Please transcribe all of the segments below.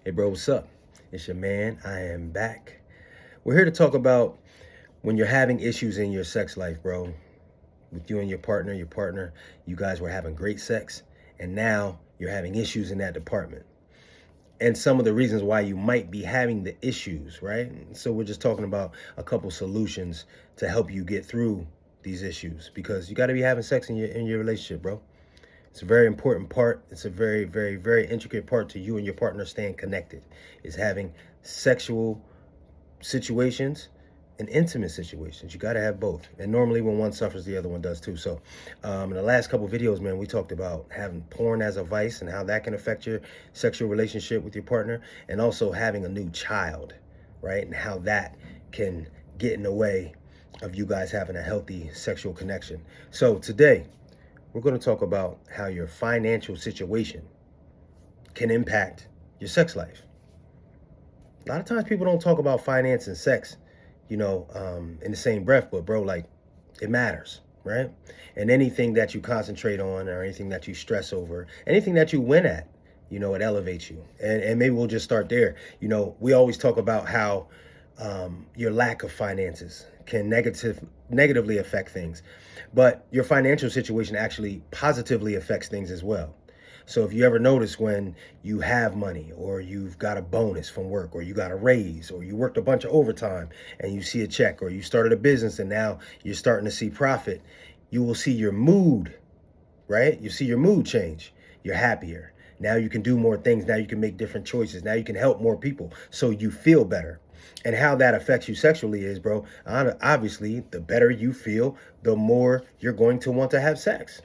Hey bro, what's up? It's your man. I am back. We're here to talk about when you're having issues in your sex life, bro. With you and your partner, you guys were having great sex, and now you're having issues in that department. And some of the reasons why you might be having the issues, right? So we're just talking about a couple solutions to help you get through these issues because you got to be having sex in your relationship, bro. It's a very important part. It's a very, very, very intricate part to you and your partner staying connected. Is having sexual situations and intimate situations. You got to have both. And normally when one suffers, the other one does too. So in the last couple videos, man, we talked about having porn as a vice and how that can affect your sexual relationship with your partner, and also having a new child, right? And how that can get in the way of you guys having a healthy sexual connection. So today, we're going to talk about how your financial situation can impact your sex life. A lot of times people don't talk about finance and sex, in the same breath, but bro, like, it matters, right? And anything that you concentrate on or anything that you stress over, anything that you win at, it elevates you. And maybe we'll just start there. We always talk about how your lack of finances can negatively affect things, but your financial situation actually positively affects things as well. So if you ever notice when you have money, or you've got a bonus from work, or you got a raise, or you worked a bunch of overtime and you see a check, or you started a business and now you're starting to see profit, you will see your mood, right? You see your mood change. You're happier. Now you can do more things. Now you can make different choices. Now you can help more people. So you feel better. And how that affects you sexually is, bro, obviously, the better you feel, the more you're going to want to have sex.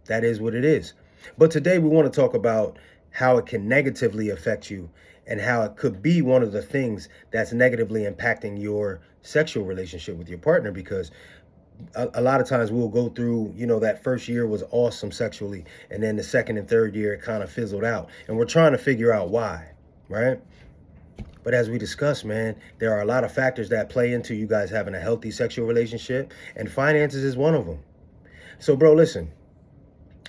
That is what it is. But today we want to talk about how it can negatively affect you and how it could be one of the things that's negatively impacting your sexual relationship with your partner, because a lot of times we'll go through, that first year was awesome sexually, and then the second and third year it kind of fizzled out, and we're trying to figure out why, right? But as we discussed, man, there are a lot of factors that play into you guys having a healthy sexual relationship, and finances is one of them. So, bro, listen,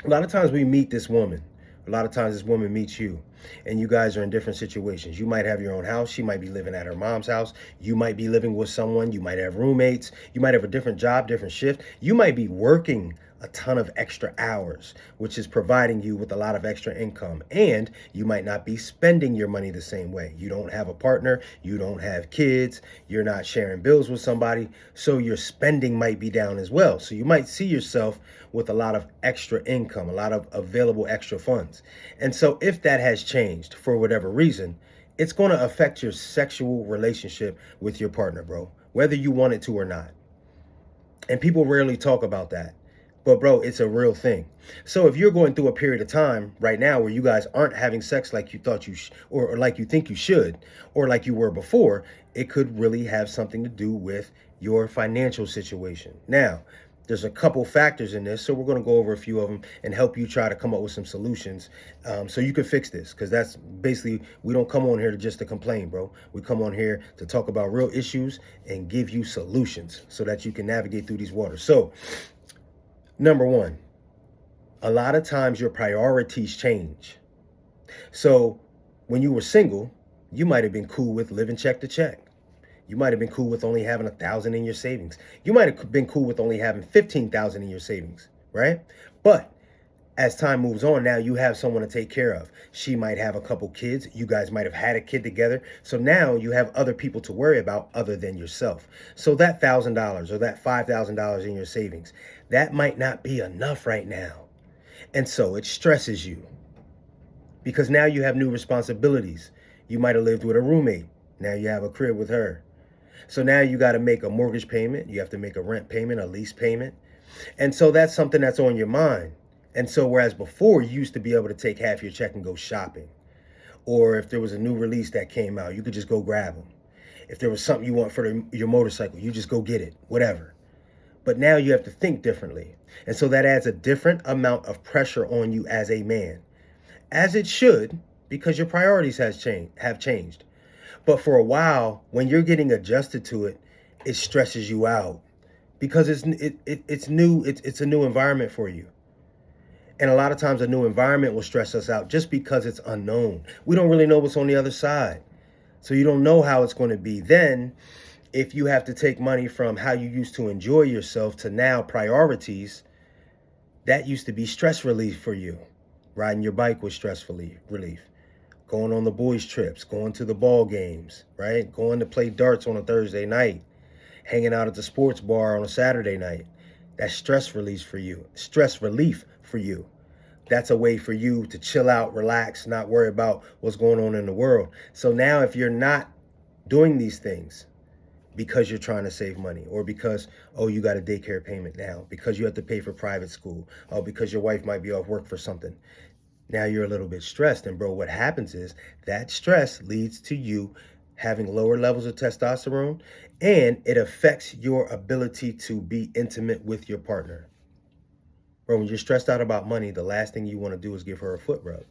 a lot of times we meet this woman. A lot of times this woman meets you, and you guys are in different situations. You might have your own house. She might be living at her mom's house. You might be living with someone. You might have roommates. You might have a different job, different shift. You might be working a ton of extra hours, which is providing you with a lot of extra income. And you might not be spending your money the same way. You don't have a partner. You don't have kids. You're not sharing bills with somebody. So your spending might be down as well. So you might see yourself with a lot of extra income, a lot of available extra funds. And so if that has changed for whatever reason, it's going to affect your sexual relationship with your partner, bro, whether you want it to or not. And people rarely talk about that. But bro, it's a real thing. So if you're going through a period of time right now where you guys aren't having sex like you thought you or like you think you should, or like you were before, it could really have something to do with your financial situation. Now, there's a couple factors in this, so we're going to go over a few of them and help you try to come up with some solutions so you can fix this, because that's basically, we don't come on here just to complain, bro. We come on here to talk about real issues and give you solutions so that you can navigate through these waters. So, number one, a lot of times your priorities change. So when you were single, you might have been cool with living check to check. You might have been cool with only having 1,000 in your savings. You might have been cool with only having 15,000 in your savings, right? But as time moves on, now you have someone to take care of. She might have a couple kids. You guys might have had a kid together. So now you have other people to worry about other than yourself. So that $1,000 or that $5,000 in your savings, that might not be enough right now. And so it stresses you because now you have new responsibilities. You might have lived with a roommate. Now you have a crib with her. So now you got to make a mortgage payment. You have to make a rent payment, a lease payment. And so that's something that's on your mind. And so whereas before you used to be able to take half your check and go shopping, or if there was a new release that came out, you could just go grab them. If there was something you want for your motorcycle, you just go get it, whatever. But now you have to think differently. And so that adds a different amount of pressure on you as a man, as it should, because your priorities have changed. But for a while, when you're getting adjusted to it, it stresses you out because it's new. It's a new environment for you. And a lot of times a new environment will stress us out just because it's unknown. We don't really know what's on the other side. So you don't know how it's going to be. Then, if you have to take money from how you used to enjoy yourself to now priorities, that used to be stress relief for you. Riding your bike was stress relief. Going on the boys' trips, going to the ball games, right? Going to play darts on a Thursday night, hanging out at the sports bar on a Saturday night. That's stress relief for you. Stress relief for you. That's a way for you to chill out, relax, not worry about what's going on in the world. So now if you're not doing these things because you're trying to save money, or because, oh, you got a daycare payment now, because you have to pay for private school, oh, because your wife might be off work for something, now you're a little bit stressed. And bro, what happens is that stress leads to you having lower levels of testosterone, and it affects your ability to be intimate with your partner. Bro, when you're stressed out about money, the last thing you want to do is give her a foot rub.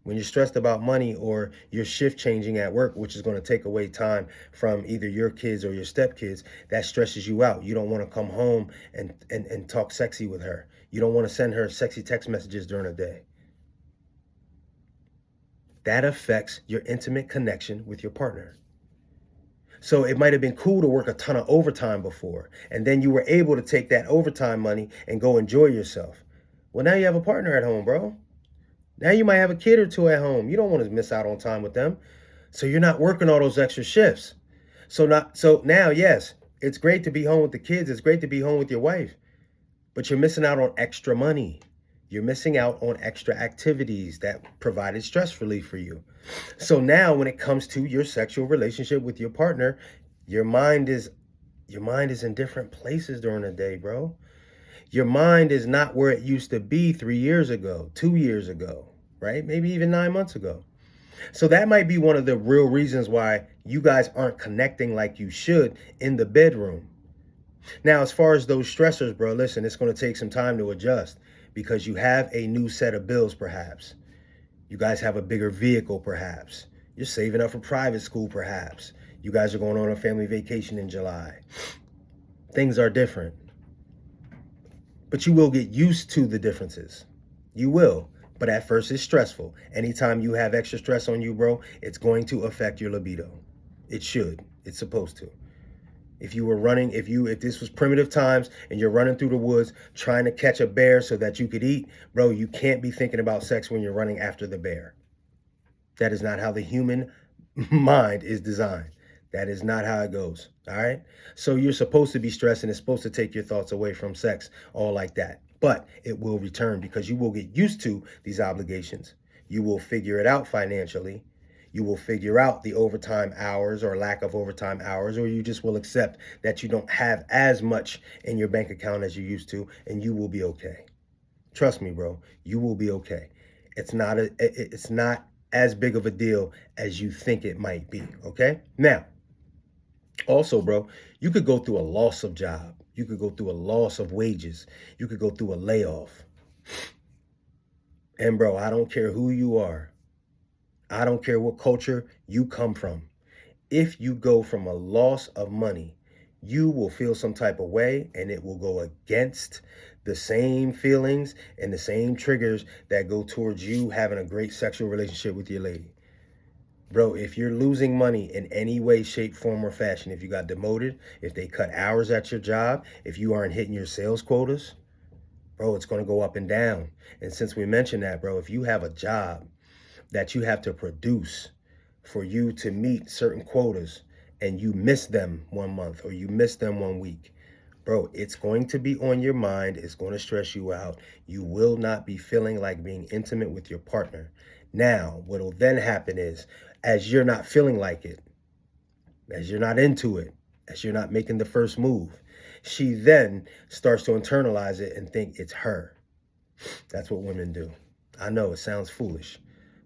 When you're stressed about money, or your shift changing at work, which is going to take away time from either your kids or your stepkids, that stresses you out. You don't want to come home and talk sexy with her. You don't want to send her sexy text messages during the day. That affects your intimate connection with your partner. So it might have been cool to work a ton of overtime before, and then you were able to take that overtime money and go enjoy yourself. Well, now you have a partner at home, bro. Now you might have a kid or two at home. You don't want to miss out on time with them. So you're not working all those extra shifts. So now, yes, it's great to be home with the kids. It's great to be home with your wife, but you're missing out on extra money. You're missing out on extra activities that provided stress relief for you. So now when it comes to your sexual relationship with your partner, your mind is in different places during the day, bro. Your mind is not where it used to be 3 years ago, 2 years ago, right? Maybe even 9 months ago. So that might be one of the real reasons why you guys aren't connecting like you should in the bedroom. Now, as far as those stressors, bro, listen, it's going to take some time to adjust, because you have a new set of bills, perhaps. You guys have a bigger vehicle, perhaps. You're saving up for private school, perhaps. You guys are going on a family vacation in July. Things are different. But you will get used to the differences. You will. But at first, it's stressful. Anytime you have extra stress on you, bro, it's going to affect your libido. It should. It's supposed to. If you were running, if this was primitive times and you're running through the woods trying to catch a bear so that you could eat, bro, you can't be thinking about sex when you're running after the bear. That is not how the human mind is designed. That is not how it goes. All right. So you're supposed to be stressed, and it's supposed to take your thoughts away from sex, all like that. But it will return, because you will get used to these obligations. You will figure it out financially. You will figure out the overtime hours or lack of overtime hours, or you just will accept that you don't have as much in your bank account as you used to, and you will be okay. Trust me, bro, you will be okay. It's not as big of a deal as you think it might be, okay? Now, also, bro, you could go through a loss of job. You could go through a loss of wages. You could go through a layoff. And bro, I don't care who you are. I don't care what culture you come from. If you go from a loss of money, you will feel some type of way, and it will go against the same feelings and the same triggers that go towards you having a great sexual relationship with your lady. Bro, if you're losing money in any way, shape, form, or fashion, if you got demoted, if they cut hours at your job, if you aren't hitting your sales quotas, bro, it's going to go up and down. And since we mentioned that, bro, if you have a job that you have to produce for you to meet certain quotas, and you miss them 1 month or you miss them 1 week, bro, it's going to be on your mind. It's going to stress you out. You will not be feeling like being intimate with your partner. Now, what will then happen is, as you're not feeling like it, as you're not into it, as you're not making the first move, she then starts to internalize it and think it's her. That's what women do. I know it sounds foolish,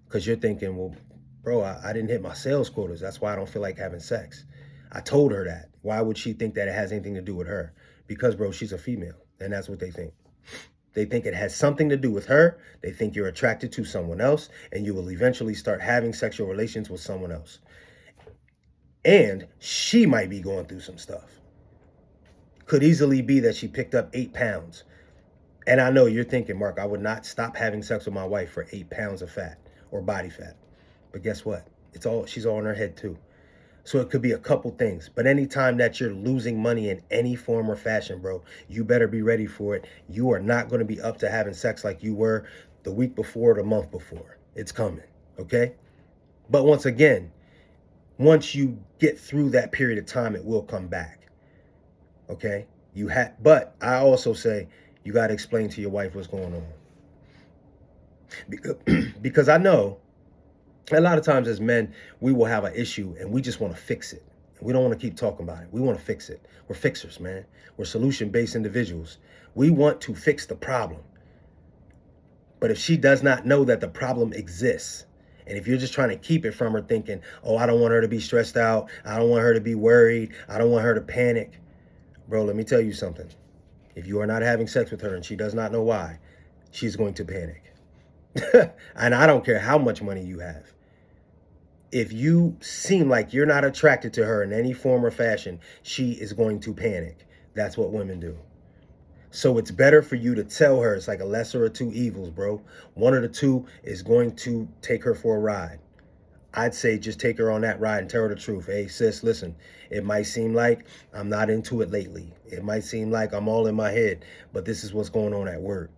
because you're thinking, well, bro, I didn't hit my sales quotas. That's why I don't feel like having sex. I told her that. Why would she think that it has anything to do with her? Because, bro, she's a female, and that's what they think. They think it has something to do with her. They think you're attracted to someone else, and you will eventually start having sexual relations with someone else. And she might be going through some stuff. Could easily be that she picked up 8 pounds, And I know you're thinking, Mark, I would not stop having sex with my wife for 8 pounds of fat or body fat. But guess what? She's all in her head too. So it could be a couple things. But anytime that you're losing money in any form or fashion, bro, you better be ready for it. You are not going to be up to having sex like you were the week before, the month before. It's coming, okay? But once again, once you get through that period of time, it will come back, okay? But I also say you got to explain to your wife what's going on. Because I know a lot of times as men, we will have an issue and we just want to fix it. We don't want to keep talking about it. We want to fix it. We're fixers, man. We're solution-based individuals. We want to fix the problem. But if she does not know that the problem exists, and if you're just trying to keep it from her thinking, oh, I don't want her to be stressed out. I don't want her to be worried. I don't want her to panic. Bro, let me tell you something. If you are not having sex with her and she does not know why, she's going to panic. And I don't care how much money you have. If you seem like you're not attracted to her in any form or fashion, she is going to panic. That's what women do. So it's better for you to tell her. It's like a lesser of two evils, bro. One of the two is going to take her for a ride. I'd say just take her on that ride and tell her the truth. Hey, sis, listen, it might seem like I'm not into it lately. It might seem like I'm all in my head, but this is what's going on at work.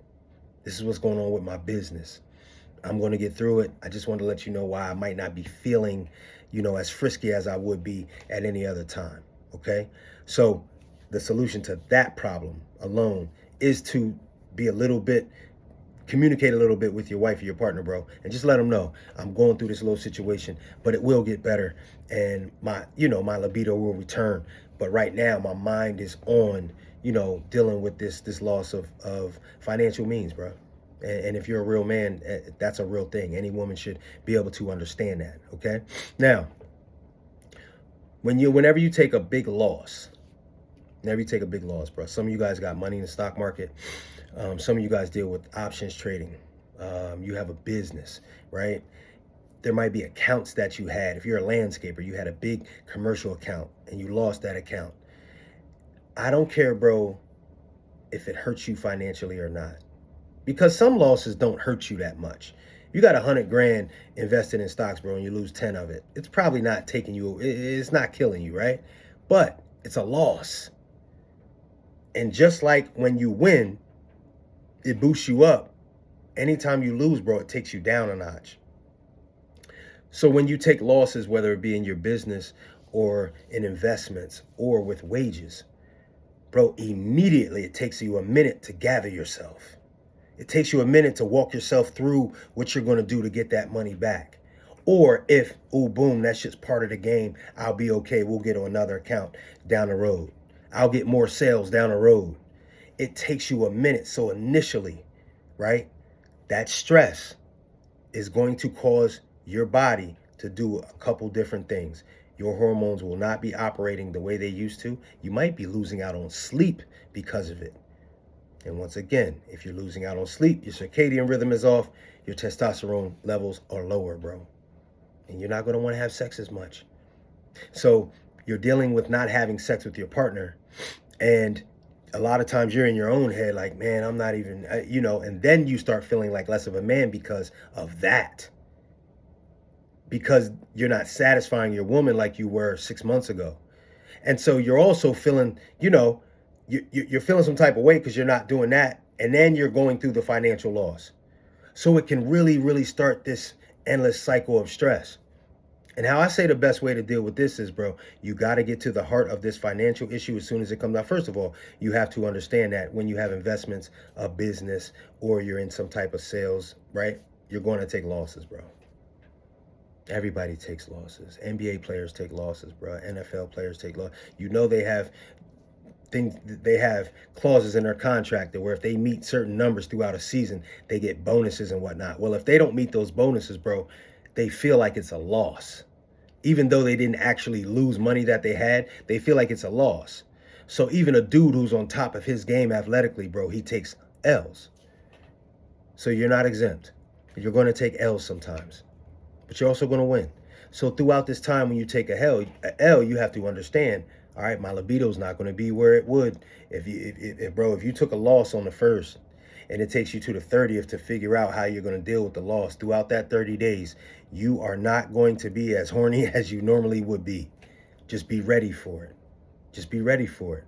This is what's going on with my business. I'm going to get through it. I just want to let you know why I might not be feeling, as frisky as I would be at any other time. Okay? So the solution to that problem alone is to communicate a little bit with your wife or your partner, bro, and just let them know I'm going through this little situation, but it will get better and my libido will return. But right now my mind is on, dealing with this loss of financial means, bro. And if you're a real man, that's a real thing. Any woman should be able to understand that, okay? Now, whenever you take a big loss, bro, some of you guys got money in the stock market. Some of you guys deal with options trading. You have a business, right? There might be accounts that you had. If you're a landscaper, you had a big commercial account and you lost that account. I don't care, bro, if it hurts you financially or not. Because some losses don't hurt you that much. You got $100,000 invested in stocks, bro, and you lose 10 of it. It's probably not it's not killing you, right? But it's a loss. And just like when you win, it boosts you up. Anytime you lose, bro, it takes you down a notch. So when you take losses, whether it be in your business or in investments or with wages, bro, immediately it takes you a minute to gather yourself. It takes you a minute to walk yourself through what you're going to do to get that money back. Or if, oh, boom, that's just part of the game, I'll be okay. We'll get on another account down the road. I'll get more sales down the road. It takes you a minute. So initially, right, that stress is going to cause your body to do a couple different things. Your hormones will not be operating the way they used to. You might be losing out on sleep because of it. And once again, if you're losing out on sleep, your circadian rhythm is off, your testosterone levels are lower, bro. And you're not going to want to have sex as much. So you're dealing with not having sex with your partner. And a lot of times you're in your own head like, man, I'm not even, and then you start feeling like less of a man because of that. Because you're not satisfying your woman like you were 6 months ago. And so you're also feeling, you're feeling some type of way because you're not doing that. And then you're going through the financial loss. So it can really, really start this endless cycle of stress. And how I say the best way to deal with this is, bro, you got to get to the heart of this financial issue as soon as it comes out. First of all, you have to understand that when you have investments, a business, or you're in some type of sales, right, you're going to take losses, bro. Everybody takes losses. NBA players take losses, bro. NFL players take losses. They have clauses in their contract that where if they meet certain numbers throughout a season, they get bonuses and whatnot. Well, if they don't meet those bonuses, bro, they feel like it's a loss. Even though they didn't actually lose money that they had, they feel like it's a loss. So even a dude who's on top of his game athletically, bro, he takes L's. So you're not exempt. You're going to take L's sometimes, but you're also going to win. So throughout this time when you take a L, you have to understand, all right, my libido's not going to be where it would if you took a loss on the first. and it takes you to the 30th to figure out how you're going to deal with the loss. Throughout that 30 days, you are not going to be as horny as you normally would be. Just be ready for it. Just be ready for it.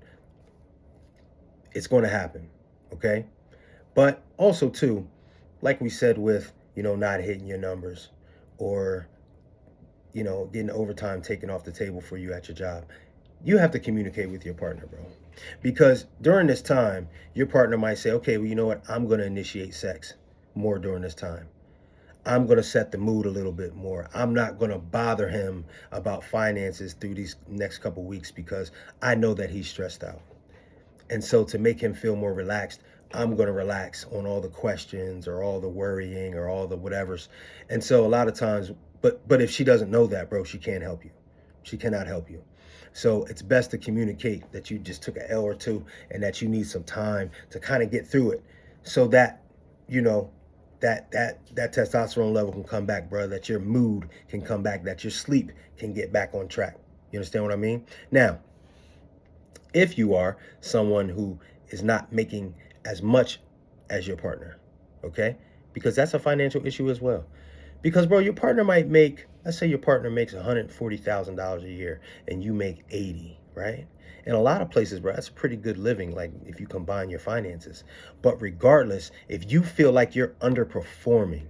It's going to happen, okay? But also, too, like we said with, not hitting your numbers or, getting overtime taken off the table for you at your job, you have to communicate with your partner, bro. Because during this time, your partner might say, okay, well, you know what? I'm going to initiate sex more during this time. I'm going to set the mood a little bit more. I'm not going to bother him about finances through these next couple weeks because I know that he's stressed out. And so to make him feel more relaxed, I'm going to relax on all the questions or all the worrying or all the whatevers. And so a lot of times, but if she doesn't know that, bro, she can't help you. She cannot help you. So it's best to communicate that you just took an L or two and that you need some time to kind of get through it so that, that testosterone level can come back, bro, that your mood can come back, that your sleep can get back on track. You understand what I mean? Now, if you are someone who is not making as much as your partner, okay? Because that's a financial issue as well. Because, bro, your partner might make, let's say your partner makes $140,000 a year and you make 80, right? In a lot of places, bro, that's pretty good living, like if you combine your finances. But regardless, if you feel like you're underperforming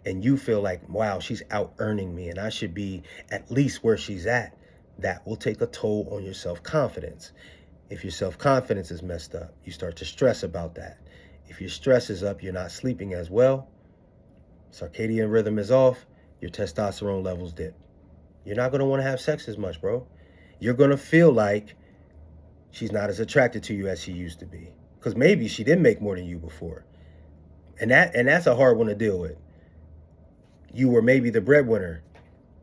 and you feel like, wow, she's out earning me and I should be at least where she's at, that will take a toll on your self-confidence. If your self-confidence is messed up, you start to stress about that. If your stress is up, you're not sleeping as well, circadian rhythm is off, your testosterone levels dip. You're not going to want to have sex as much, bro. You're going to feel like she's not as attracted to you as she used to be. Because maybe she did make more than you before. And that's a hard one to deal with. You were maybe the breadwinner.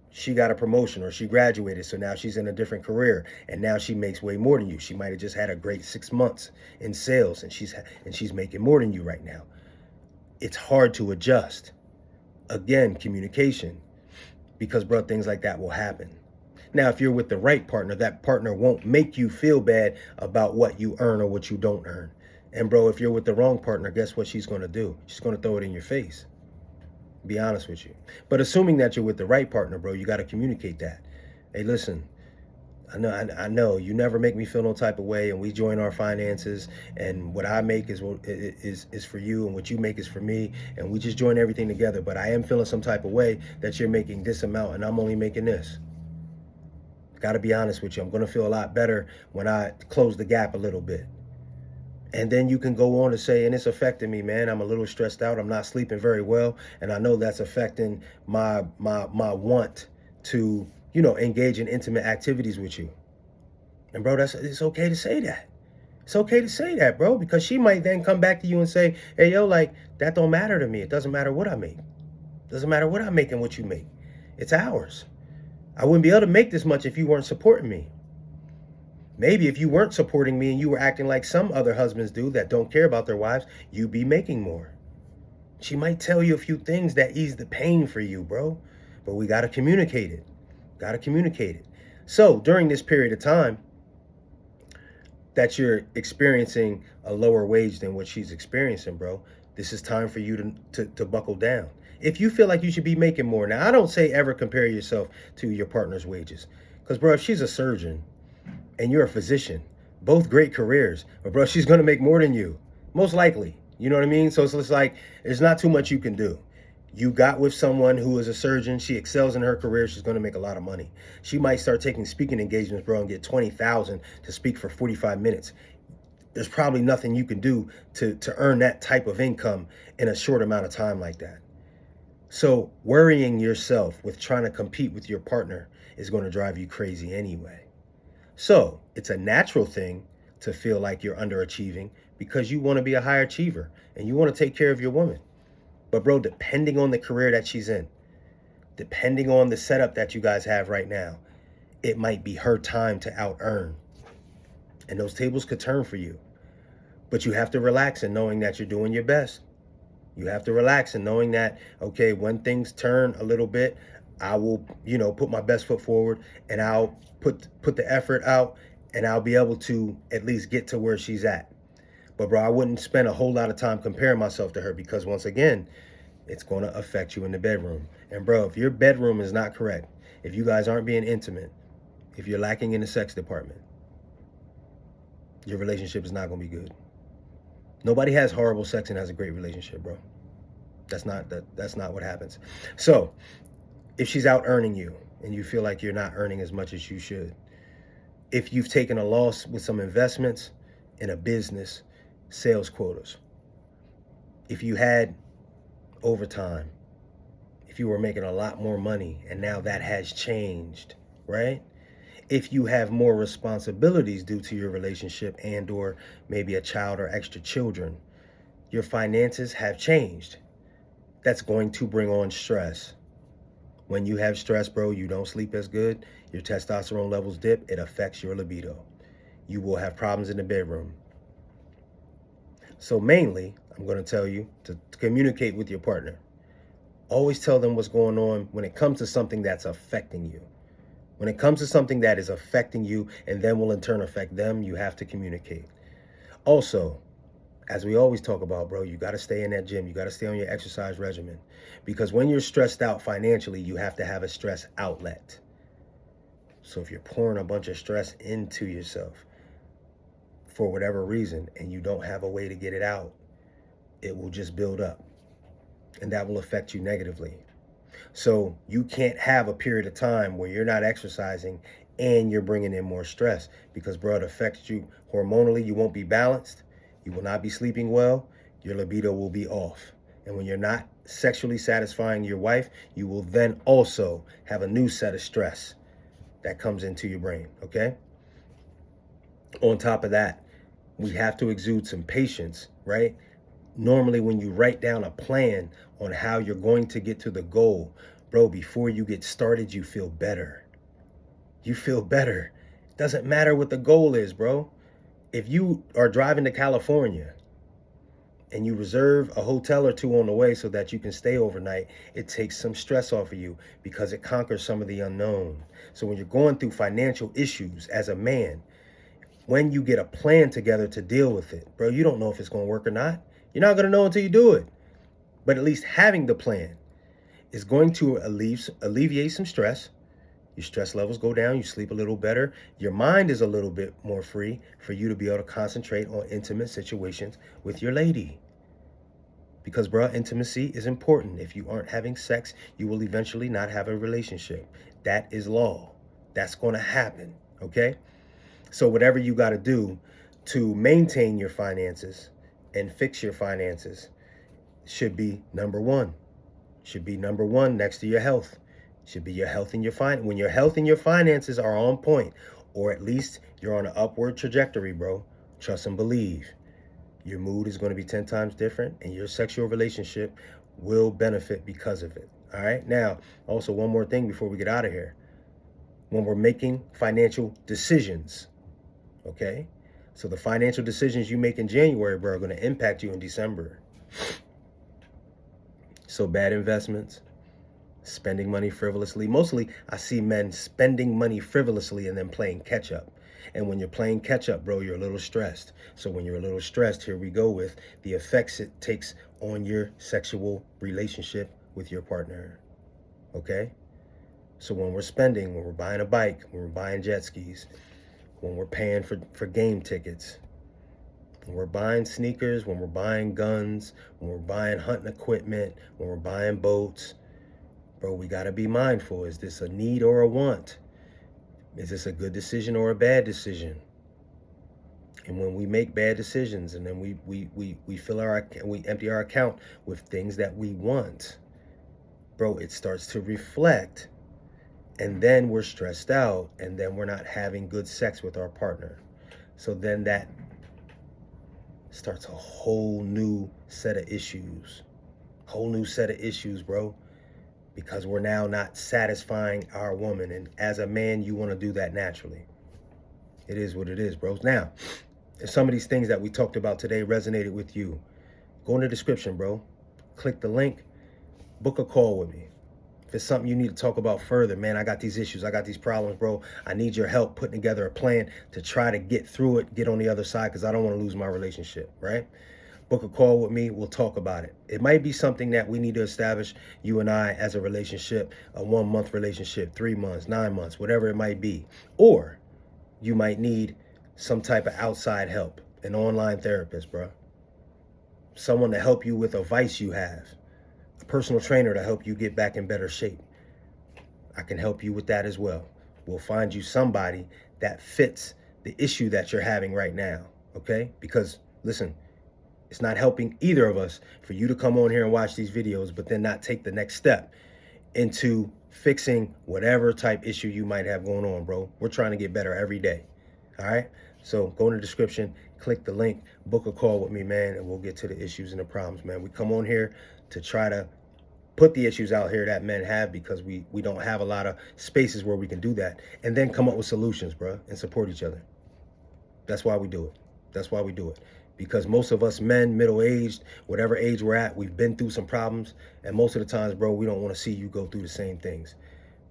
She got a promotion or she graduated, so now she's in a different career and now she makes way more than you. She might have just had a great 6 months in sales and she's making more than you right now. It's hard to adjust. Again, communication, because, bro, things like that will happen. Now, if you're with the right partner, that partner won't make you feel bad about what you earn or what you don't earn. And, bro, if you're with the wrong partner, guess what she's going to do? She's going to throw it in your face. Be honest with you. But assuming that you're with the right partner, bro, you got to communicate that. Hey, listen, I know you never make me feel no type of way, and we join our finances, and what I make is for you, and what you make is for me, and we just join everything together. But I am feeling some type of way that you're making this amount, and I'm only making this. Got to be honest with you. I'm going to feel a lot better when I close the gap a little bit. And then you can go on to say, and it's affecting me, man. I'm a little stressed out. I'm not sleeping very well. And I know that's affecting my want to, engage in intimate activities with you. And, bro, it's okay to say that. It's okay to say that, bro, because she might then come back to you and say, hey, yo, like, that don't matter to me. It doesn't matter what I make. It doesn't matter what I make and what you make. It's ours. I wouldn't be able to make this much if you weren't supporting me. Maybe if you weren't supporting me and you were acting like some other husbands do that don't care about their wives, you'd be making more. She might tell you a few things that ease the pain for you, bro. But we got to communicate it. Got to communicate it. So during this period of time that you're experiencing a lower wage than what she's experiencing, bro, this is time for you to buckle down. If you feel like you should be making more. Now, I don't say ever compare yourself to your partner's wages. Because, bro, if she's a surgeon and you're a physician, both great careers, but, bro, she's going to make more than you, most likely. You know what I mean? So it's like there's not too much you can do. You got with someone who is a surgeon. She excels in her career. She's going to make a lot of money. She might start taking speaking engagements, bro, and get $20,000 to speak for 45 minutes. There's probably nothing you can do to earn that type of income in a short amount of time like that. So worrying yourself with trying to compete with your partner is going to drive you crazy anyway. So it's a natural thing to feel like you're underachieving because you want to be a high achiever and you want to take care of your woman. But, bro, depending on the career that she's in, depending on the setup that you guys have right now, it might be her time to out earn. And those tables could turn for you. But you have to relax in knowing that you're doing your best. You have to relax in knowing that, okay, when things turn a little bit, I will, put my best foot forward and I'll put the effort out and I'll be able to at least get to where she's at. But bro, I wouldn't spend a whole lot of time comparing myself to her, because once again, it's going to affect you in the bedroom. And bro, if your bedroom is not correct, if you guys aren't being intimate, if you're lacking in the sex department, your relationship is not going to be good. Nobody has horrible sex and has a great relationship, bro. That's not what happens. So, if she's out earning you and you feel like you're not earning as much as you should, if you've taken a loss with some investments in a business, sales quotas, if you had overtime, if you were making a lot more money and now that has changed, right? If you have more responsibilities due to your relationship and or maybe a child or extra children, your finances have changed. That's going to bring on stress. When you have stress, bro, you don't sleep as good. Your testosterone levels dip. It affects your libido. You will have problems in the bedroom. So mainly, I'm going to tell you to communicate with your partner. Always tell them what's going on when it comes to something that's affecting you. When it comes to something that is affecting you and then will in turn affect them, you have to communicate. Also, as we always talk about, bro, you got to stay in that gym. You got to stay on your exercise regimen. Because when you're stressed out financially, you have to have a stress outlet. So if you're pouring a bunch of stress into yourself for whatever reason and you don't have a way to get it out, it will just build up. And that will affect you negatively. So you can't have a period of time where you're not exercising and you're bringing in more stress, because, bro, it affects you hormonally. You won't be balanced. You will not be sleeping well. Your libido will be off. And when you're not sexually satisfying your wife, you will then also have a new set of stress that comes into your brain, okay? On top of that, we have to exude some patience, right? Normally, when you write down a plan on how you're going to get to the goal, bro, before you get started, you feel better. You feel better. It doesn't matter what the goal is, bro. If you are driving to California and you reserve a hotel or two on the way so that you can stay overnight, it takes some stress off of you because it conquers some of the unknown. So when you're going through financial issues as a man, when you get a plan together to deal with it, bro, you don't know if it's going to work or not. You're not going to know until you do it. But at least having the plan is going to alleviate some stress. Your stress levels go down. You sleep a little better. Your mind is a little bit more free for you to be able to concentrate on intimate situations with your lady. Because, bro, intimacy is important. If you aren't having sex, you will eventually not have a relationship. That is law. That's going to happen, okay? So whatever you got to do to maintain your finances and fix your finances should be number one. Should be number one next to your health. Should be your health and your when your health and your finances are on point, or at least you're on an upward trajectory, bro, trust and believe, your mood is going to be 10 times different and your sexual relationship will benefit because of it. All right. Now, also one more thing before we get out of here. When we're making financial decisions, okay? So the financial decisions you make in January, bro, are going to impact you in December. So bad investments, spending money frivolously. Mostly, I see men spending money frivolously and then playing catch up. And when you're playing catch up, bro, you're a little stressed. So when you're a little stressed, here we go with the effects it takes on your sexual relationship with your partner. Okay? So when we're spending, when we're buying a bike, when we're buying jet skis, when we're paying for game tickets, when we're buying sneakers, when we're buying guns, when we're buying hunting equipment, when we're buying boats, bro, we got to be mindful. Is this a need or a want? Is this a good decision or a bad decision? And when we make bad decisions and then we fill we empty our account with things that we want, bro, it starts to reflect. And then we're stressed out, and then we're not having good sex with our partner. So then that starts a whole new set of issues. Whole new set of issues, bro. Because we're now not satisfying our woman. And as a man, you want to do that naturally. It is what it is, bro. Now, if some of these things that we talked about today resonated with you, go in the description, bro. Click the link. Book a call with me. If it's something you need to talk about further, man, I got these issues, I got these problems, bro. I need your help putting together a plan to try to get through it, get on the other side, because I don't want to lose my relationship, right? Book a call with me. We'll talk about it. It might be something that we need to establish, you and I, as a relationship, a 1 month relationship, 3 months, 9 months, whatever it might be. Or you might need some type of outside help, an online therapist, bro. Someone to help you with a vice you have, a personal trainer to help you get back in better shape. I can help you with that as well. We'll find you somebody that fits the issue that you're having right now, okay? Because, listen, it's not helping either of us for you to come on here and watch these videos, but then not take the next step into fixing whatever type issue you might have going on, bro. We're trying to get better every day, all right? So go in the description, click the link, book a call with me, man, and we'll get to the issues and the problems, man. We come on here to try to put the issues out here that men have, because we don't have a lot of spaces where we can do that, and then come up with solutions, bro, and support each other. That's why we do it. That's why we do it. Because most of us men, middle-aged, whatever age we're at, we've been through some problems, and most of the times, bro, we don't want to see you go through the same things,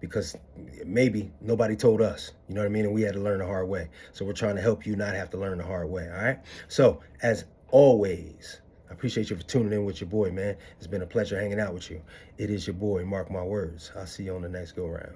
because maybe nobody told us, you know what I mean? And we had to learn the hard way. So we're trying to help you not have to learn the hard way, all right? So, as always, I appreciate you for tuning in with your boy, man. It's been a pleasure hanging out with you. It is your boy, mark my words. I'll see you on the next go-around.